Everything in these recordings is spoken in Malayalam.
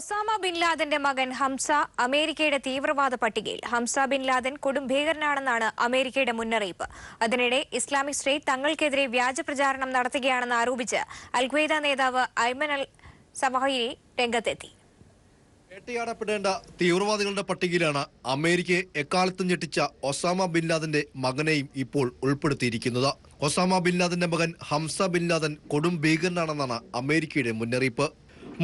ഒസാമ ബിൻ ലാദന്റെ മകൻ ഹംസ അമേരിക്കയുടെ തീവ്രവാദ പട്ടികയിൽ. ഹംസ ബിൻ ലാദൻ കൊടും ഭീകരനാണെന്നാണ് അമേരിക്കയുടെ മുന്നറിയിപ്പ്. അതിനിടെ ഇസ്ലാമിക് സ്റ്റേറ്റ് തങ്ങൾക്കെതിരെ വ്യാജ പ്രചാരണം നടത്തുകയാണെന്ന് ആരോപിച്ച് അൽ-ഖ്വയ്ദ നേതാവ് ഐമൻ അൽ സവാഹിരി രംഗത്തെത്തി. വേട്ടയാടപ്പെടേണ്ട തീവ്രവാദികളുടെ പട്ടികയിലാണ് അമേരിക്കയെ എക്കാലത്തും ഞെട്ടിച്ച ഒസാമ ബിൻ ലാദന്റെ മകനെയും ഇപ്പോൾ ഉൾപ്പെടുത്തിയിരിക്കുന്നത്. ഒസാമ ബിൻ ലാദന്റെ മകൻ ഹംസ ബിൻ ലാദൻ കൊടും ഭീകരനാണെന്നാണ് അമേരിക്കയുടെ മുന്നറിയിപ്പ്.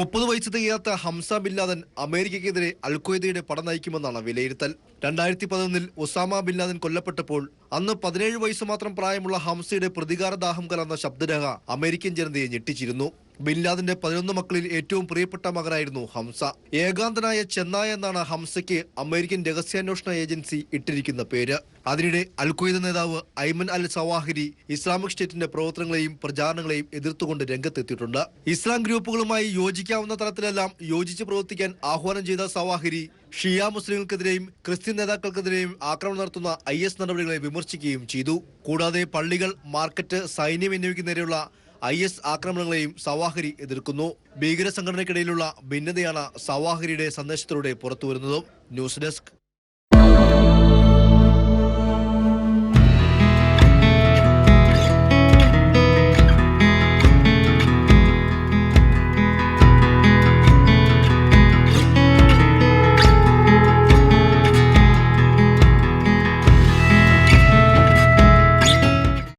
30 വയസ്സ് തികയാത്ത ഹംസ ബിൻ ലാദൻ അമേരിക്കയ്ക്കെതിരെ അൽ-ഖ്വയ്ദയുടെ പട നയിക്കുമെന്നാണ് വിലയിരുത്തൽ. 2011-ൽ ഒസാമ ബിൻ ലാദൻ കൊല്ലപ്പെട്ടപ്പോൾ അന്ന് 17 വയസ്സ് മാത്രം പ്രായമുള്ള ഹംസയുടെ പ്രതികാരദാഹം കലർന്ന ശബ്ദരേഖ അമേരിക്കൻ ജനതയെ ഞെട്ടിച്ചിരുന്നു. ബിൻ ലാദന്റെ 11 മക്കളിൽ ഏറ്റവും പ്രിയപ്പെട്ട മകനായിരുന്നു ഹംസ. ഏകാന്തനായ ചെന്നായ എന്നാണ് ഹംസയ്ക്ക് അമേരിക്കൻ രഹസ്യാന്വേഷണ ഏജൻസി ഇട്ടിരിക്കുന്ന പേര്. അതിനിടെ അൽ-ഖ്വയ്ദ നേതാവ് ഐമൻ അൽ സവാഹിരി ഇസ്ലാമിക് സ്റ്റേറ്റിന്റെ പ്രവർത്തനങ്ങളെയും പ്രചാരണങ്ങളെയും എതിർത്തുകൊണ്ട് രംഗത്തെത്തിയിട്ടുണ്ട്. ഇസ്ലാം ഗ്രൂപ്പുകളുമായി യോജിക്കാവുന്ന തലത്തിലെല്ലാം യോജിച്ച് പ്രവർത്തിക്കാൻ ആഹ്വാനം ചെയ്ത സവാഹിരി ഷിയ മുസ്ലിങ്ങൾക്കെതിരെയും ക്രിസ്ത്യൻ നേതാക്കൾക്കെതിരെയും ആക്രമണം നടത്തുന്ന IS നടപടികളെ വിമർശിക്കുകയും ചെയ്തു. കൂടാതെ പള്ളികൾ, മാർക്കറ്റ്, സൈന്യം എന്നിവയ്ക്ക് നേരെയുള്ള IS ആക്രമണങ്ങളെയും സവാഹിരി എതിർക്കുന്നു. ഭീകര സംഘടനയ്ക്കിടയിലുള്ള ഭിന്നതയാണ് സവാഹിരിയുടെ സന്ദേശത്തിലൂടെ പുറത്തുവരുന്നത്. News desk.